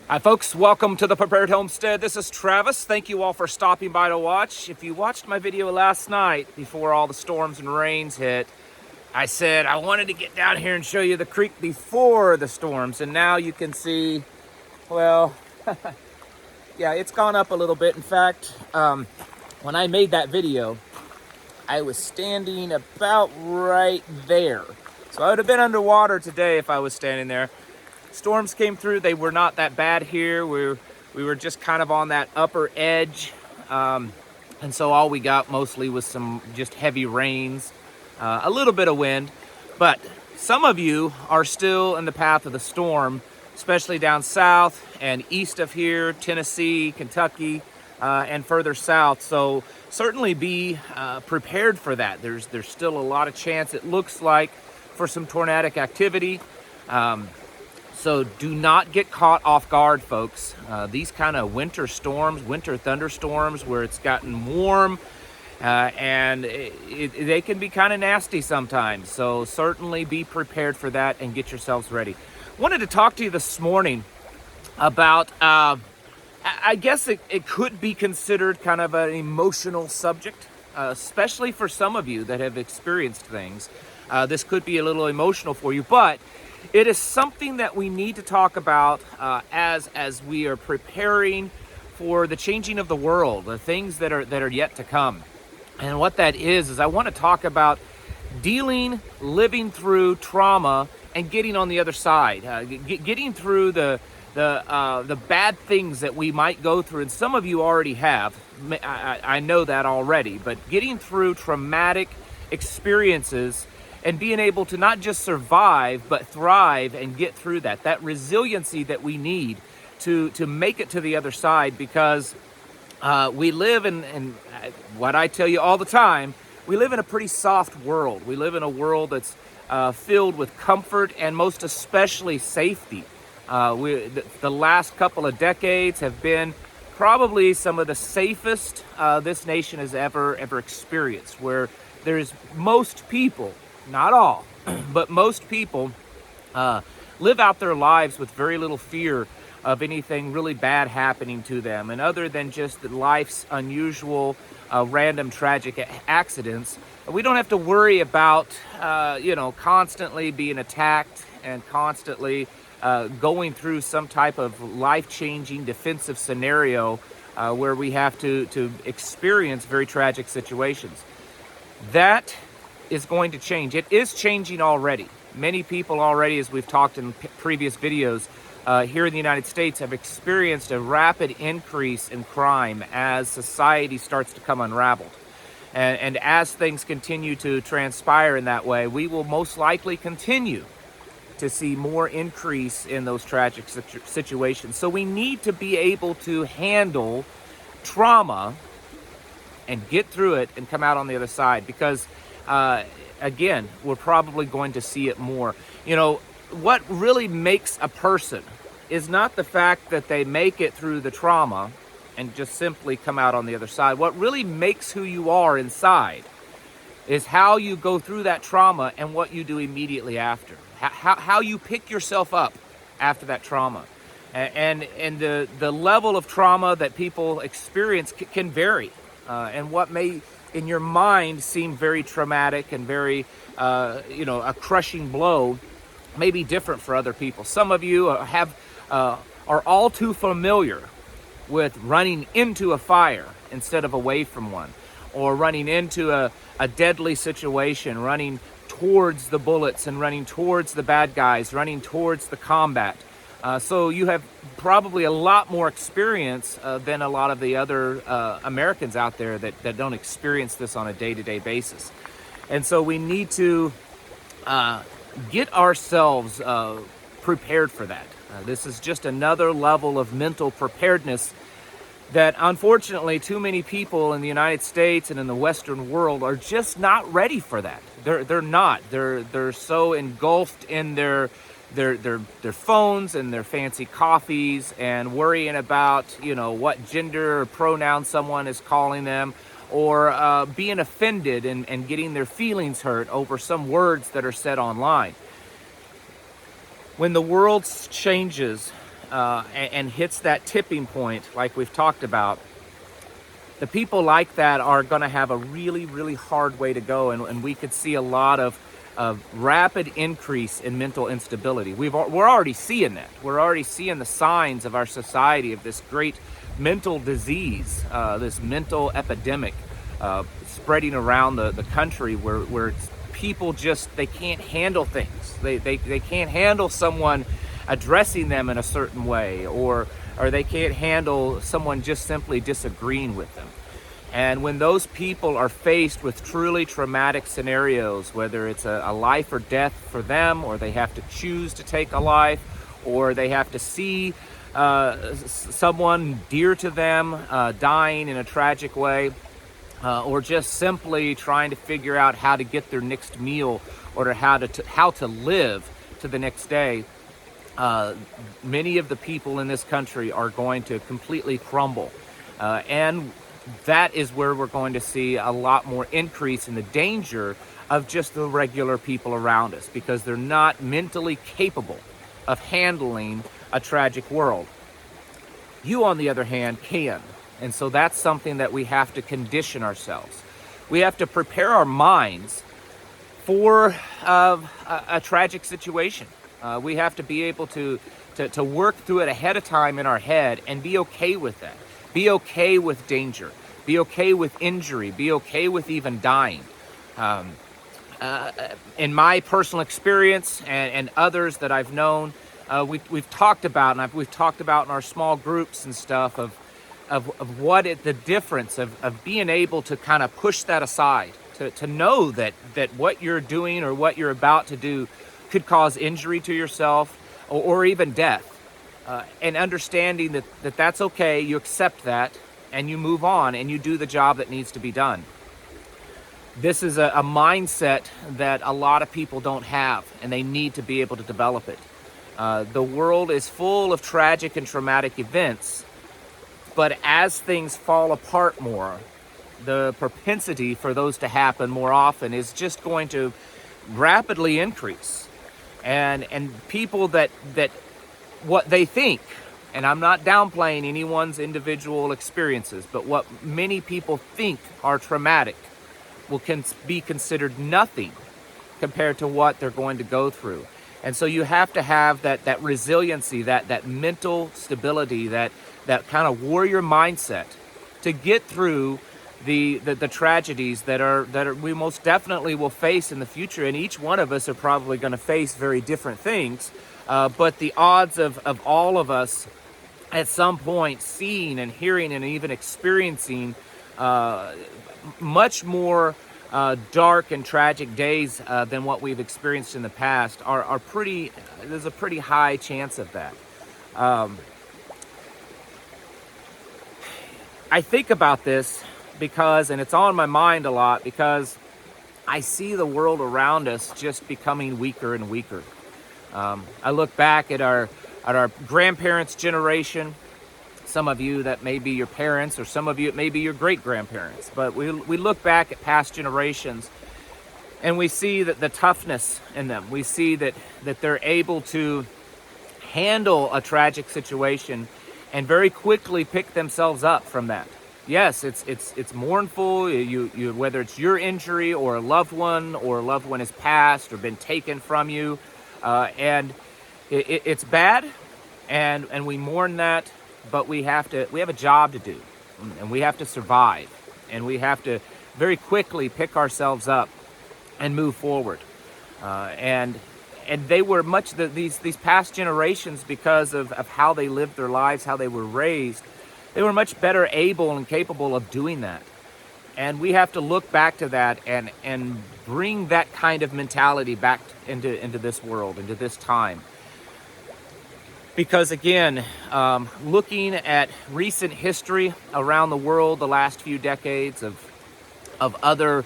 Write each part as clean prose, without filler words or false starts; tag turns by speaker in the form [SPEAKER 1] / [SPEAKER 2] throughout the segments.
[SPEAKER 1] Hi folks, welcome to the Prepared Homestead. This is Travis. Thank you all for stopping by to watch. If you watched my video last night before all the storms and rains hit, I said I wanted to get down here and show you the creek before the storms, and now you can see, well, yeah, it's gone up a little bit. In fact, when I made that video, I was standing about right there. So I would have been underwater today if I was standing there. Storms came through. They were not that bad here. We were just kind of on that upper edge. And so all we got mostly was some just heavy rains, a little bit of wind. But some of you are still in the path of the storm, especially down south and east of here, Tennessee, Kentucky, and further south. So certainly be prepared for that. There's still a lot of chance, it looks like, for some tornadic activity. So do not get caught off guard, folks. These kind of winter storms, winter thunderstorms where it's gotten warm, and they can be kind of nasty sometimes. So certainly be prepared for that and get yourselves ready. Wanted to talk to you this morning about, I guess it could be considered kind of an emotional subject, especially for some of you that have experienced things. This could be a little emotional for you, but it is something that we need to talk about as we are preparing for the changing of the world, the things that are yet to come. And what that is I want to talk about living through trauma and getting on the other side, getting through the bad things that we might go through. And some of you already have. I know that already. But getting through traumatic experiences and being able to not just survive, but thrive and get through that resiliency that we need to make it to the other side, because we live in what I tell you all the time, we live in a pretty soft world. We live in a world that's filled with comfort and most especially safety. The last couple of decades have been probably some of the safest this nation has ever experienced, where there's most people, not all, but most people live out their lives with very little fear of anything really bad happening to them. And other than just life's unusual, random, tragic accidents, we don't have to worry about, constantly being attacked and constantly going through some type of life-changing defensive scenario where we have to experience very tragic situations. That is going to change. It is changing already. Many people already, as we've talked in previous videos, here in the United States have experienced a rapid increase in crime as society starts to come unraveled. And as things continue to transpire in that way, we will most likely continue to see more increase in those tragic situations. So we need to be able to handle trauma and get through it and come out on the other side, because again, we're probably going to see it more. What really makes a person is not the fact that they make it through the trauma and just simply come out on the other side. What really makes who you are inside is how you go through that trauma and what you do immediately after. How you pick yourself up after that trauma. And the level of trauma that people experience can vary. And what may in your mind seem very traumatic and very, a crushing blow may be different for other people. Some of you are all too familiar with running into a fire instead of away from one, or running into a deadly situation, running towards the bullets and running towards the bad guys, running towards the combat. So you have probably a lot more experience than a lot of the other Americans out there that don't experience this on a day-to-day basis. And so we need to get ourselves prepared for that. This is just another level of mental preparedness that unfortunately too many people in the United States and in the Western world are just not ready for that. They're not. They're so engulfed in their phones and their fancy coffees and worrying about, what gender or pronoun someone is calling them, or being offended and getting their feelings hurt over some words that are said online. When the world changes, and hits that tipping point like we've talked about, the people like that are going to have a really, really hard way to go, and we could see a lot of rapid increase in mental instability. We're already seeing that. We're already seeing the signs of our society of this great mental disease, this mental epidemic spreading around the country, where people just, they can't handle things. They can't handle someone addressing them in a certain way, or they can't handle someone just simply disagreeing with them. And when those people are faced with truly traumatic scenarios, whether it's a life or death for them, or they have to choose to take a life, or they have to see someone dear to them dying in a tragic way, or just simply trying to figure out how to get their next meal, or how to live to the next day, many of the people in this country are going to completely crumble. And that is where we're going to see a lot more increase in the danger of just the regular people around us, because they're not mentally capable of handling a tragic world. You, on the other hand, can. And so that's something that we have to condition ourselves. We have to prepare our minds for a tragic situation. We have to be able to work through it ahead of time in our head and be okay with that. Be okay with danger. Be okay with injury. Be okay with even dying. In my personal experience and others that I've known, we've talked about, and we've talked about in our small groups and stuff of what the difference of being able to kind of push that aside, to know that what you're doing or what you're about to do could cause injury to yourself or even death. And understanding that that's okay, you accept that, and you move on, and you do the job that needs to be done. This is a mindset that a lot of people don't have, and they need to be able to develop it. The world is full of tragic and traumatic events, but as things fall apart more, the propensity for those to happen more often is just going to rapidly increase. And people that what they think, and I'm not downplaying anyone's individual experiences, but what many people think are traumatic will be considered nothing compared to what they're going to go through. And so you have to have that resiliency, that mental stability, that kind of warrior mindset to get through the tragedies that we most definitely will face in the future. And each one of us are probably going to face very different things. But the odds of all of us at some point seeing and hearing and even experiencing much more dark and tragic days than what we've experienced in the past are pretty, there's a pretty high chance of that. I think about this because, and it's on my mind a lot, because I see the world around us just becoming weaker and weaker. I look back at our grandparents' generation. Some of you that may be your parents, or some of you it may be your great-grandparents. But we look back at past generations, and we see that the toughness in them. We see that they're able to handle a tragic situation and very quickly pick themselves up from that. Yes, it's mournful. You whether it's your injury or a loved one has passed or been taken from you. And it's bad, and we mourn that, but we have a job to do, and we have to survive, and we have to very quickly pick ourselves up and move forward. And they were these past generations, because of how they lived their lives, how they were raised, they were much better able and capable of doing that. And we have to look back to that and bring that kind of mentality back into this world, into this time. Because again, looking at recent history around the world, the last few decades of other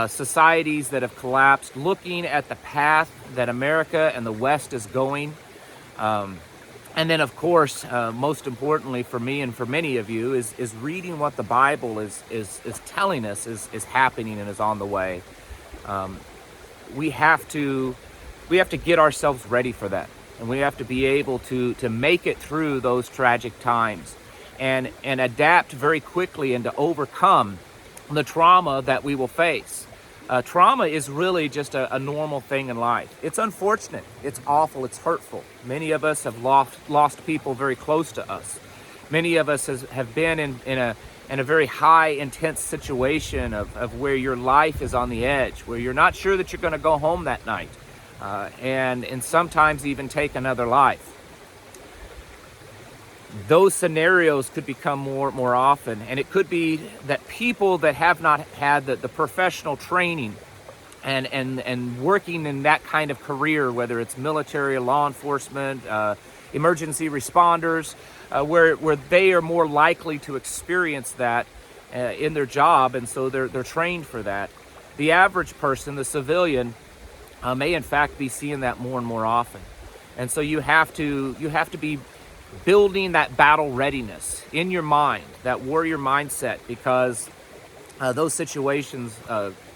[SPEAKER 1] societies that have collapsed, looking at the path that America and the West is going, and then of course, most importantly for me and for many of you, is reading what the Bible is telling us is happening and is on the way. We have to get ourselves ready for that. and we have to be able to make it through those tragic times and adapt very quickly and to overcome the trauma that we will face. Trauma is really just a normal thing in life. It's unfortunate, it's awful, it's hurtful. Many of us have lost people very close to us. Many of us have been in a very high, intense situation of where your life is on the edge, where you're not sure that you're going to go home that night, and sometimes even take another life. Those scenarios could become more often, and it could be that people that have not had the professional training and working in that kind of career, whether it's military, law enforcement, emergency responders, where they are more likely to experience that in their job, and so they're trained for that. The average person, the civilian, may in fact be seeing that more and more often, and so you have to be building that battle readiness in your mind, that warrior mindset, because those situations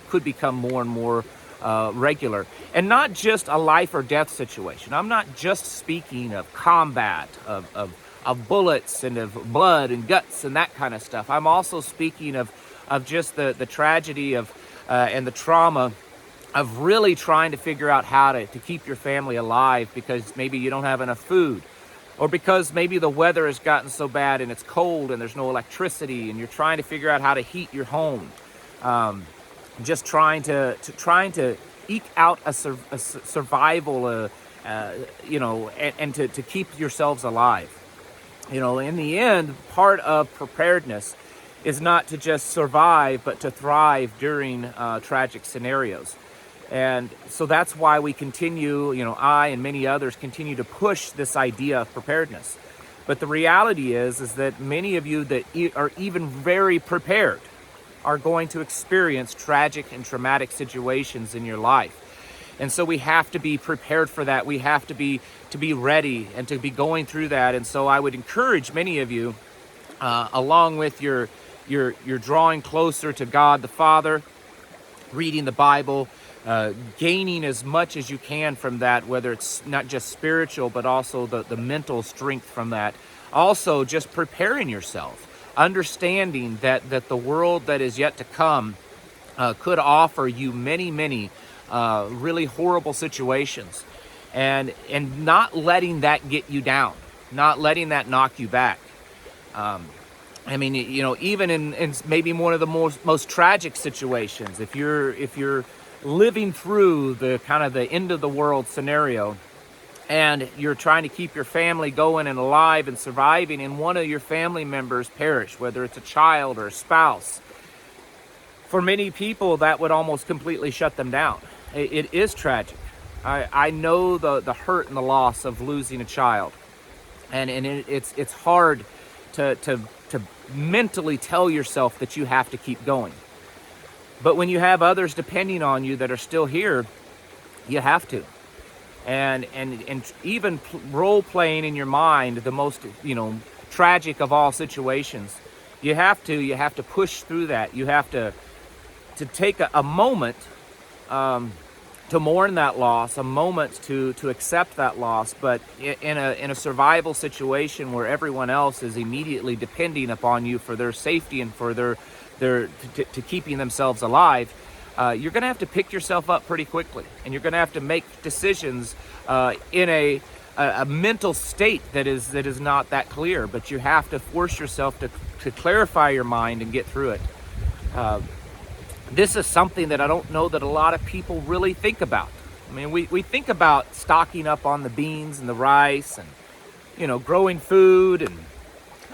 [SPEAKER 1] could become more and more regular, and not just a life or death situation. I'm not just speaking of combat, of bullets and of blood and guts and that kind of stuff. I'm also speaking of just the tragedy of and the trauma of really trying to figure out how to keep your family alive, because maybe you don't have enough food, or because maybe the weather has gotten so bad and it's cold and there's no electricity and you're trying to figure out how to heat your home. Just trying to eke out a survival, and to keep yourselves alive. In the end, part of preparedness is not to just survive, but to thrive during tragic scenarios. And so that's why we continue, I and many others continue to push this idea of preparedness. But the reality is that many of you that are even very prepared are going to experience tragic and traumatic situations in your life. And so we have to be prepared for that. We have to be ready and to be going through that. And so I would encourage many of you, along with your drawing closer to God the Father, reading the Bible, gaining as much as you can from that, whether it's not just spiritual, but also the mental strength from that. Also, just preparing yourself, understanding that the world that is yet to come could offer you many really horrible situations, and not letting that get you down, not letting that knock you back. Even in maybe one of the most tragic situations, if you're living through the kind of the end of the world scenario, and you're trying to keep your family going and alive and surviving, and one of your family members perish, whether it's a child or a spouse, for many people that would almost completely shut them down. It is tragic. I know the hurt and the loss of losing a child, and it's hard to mentally tell yourself that you have to keep going. But when you have others depending on you that are still here, you have to. And even role playing in your mind the most tragic of all situations, you have to push through that. You have to take a moment to mourn that loss, a moment to accept that loss. But in a survival situation where everyone else is immediately depending upon you for their safety and for their keeping themselves alive, you're going to have to pick yourself up pretty quickly, and you're going to have to make decisions in a mental state that is not that clear. But you have to force yourself to clarify your mind and get through it. This is something that I don't know that a lot of people really think about. I mean, we think about stocking up on the beans and the rice, and growing food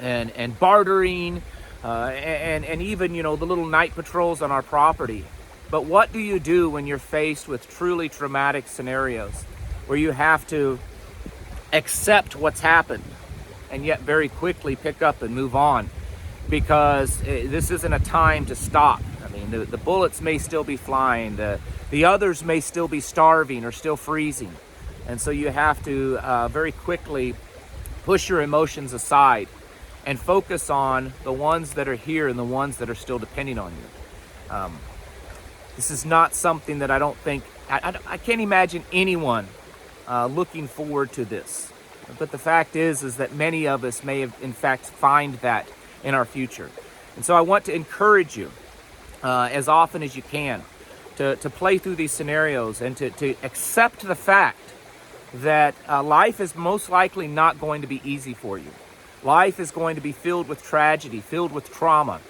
[SPEAKER 1] and bartering. And even, the little night patrols on our property. But what do you do when you're faced with truly traumatic scenarios where you have to accept what's happened and yet very quickly pick up and move on? Because this isn't a time to stop. I mean, the bullets may still be flying. The others may still be starving or still freezing. And so you have to very quickly push your emotions aside and focus on the ones that are here and the ones that are still depending on you. This is not something that I don't think, I can't imagine anyone looking forward to this. But the fact is that many of us may have, in fact, find that in our future. And so I want to encourage you as often as you can to play through these scenarios and to accept the fact that life is most likely not going to be easy for you. Life is going to be filled with tragedy, filled with trauma.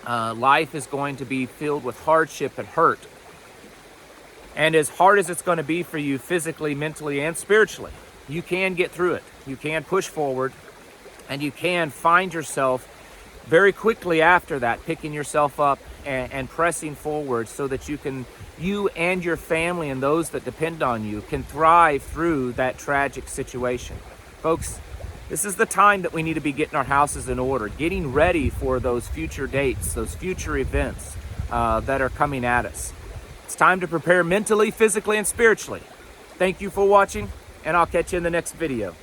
[SPEAKER 1] Life is going to be filled with hardship and hurt. And as hard as it's going to be for you physically, mentally, and spiritually, you can get through it. You can push forward, and you can find yourself very quickly after that picking yourself up and pressing forward so that you and your family and those that depend on you can thrive through that tragic situation. Folks, this is the time that we need to be getting our houses in order, getting ready for those future dates, those future events that are coming at us. It's time to prepare mentally, physically, and spiritually. Thank you for watching, and I'll catch you in the next video.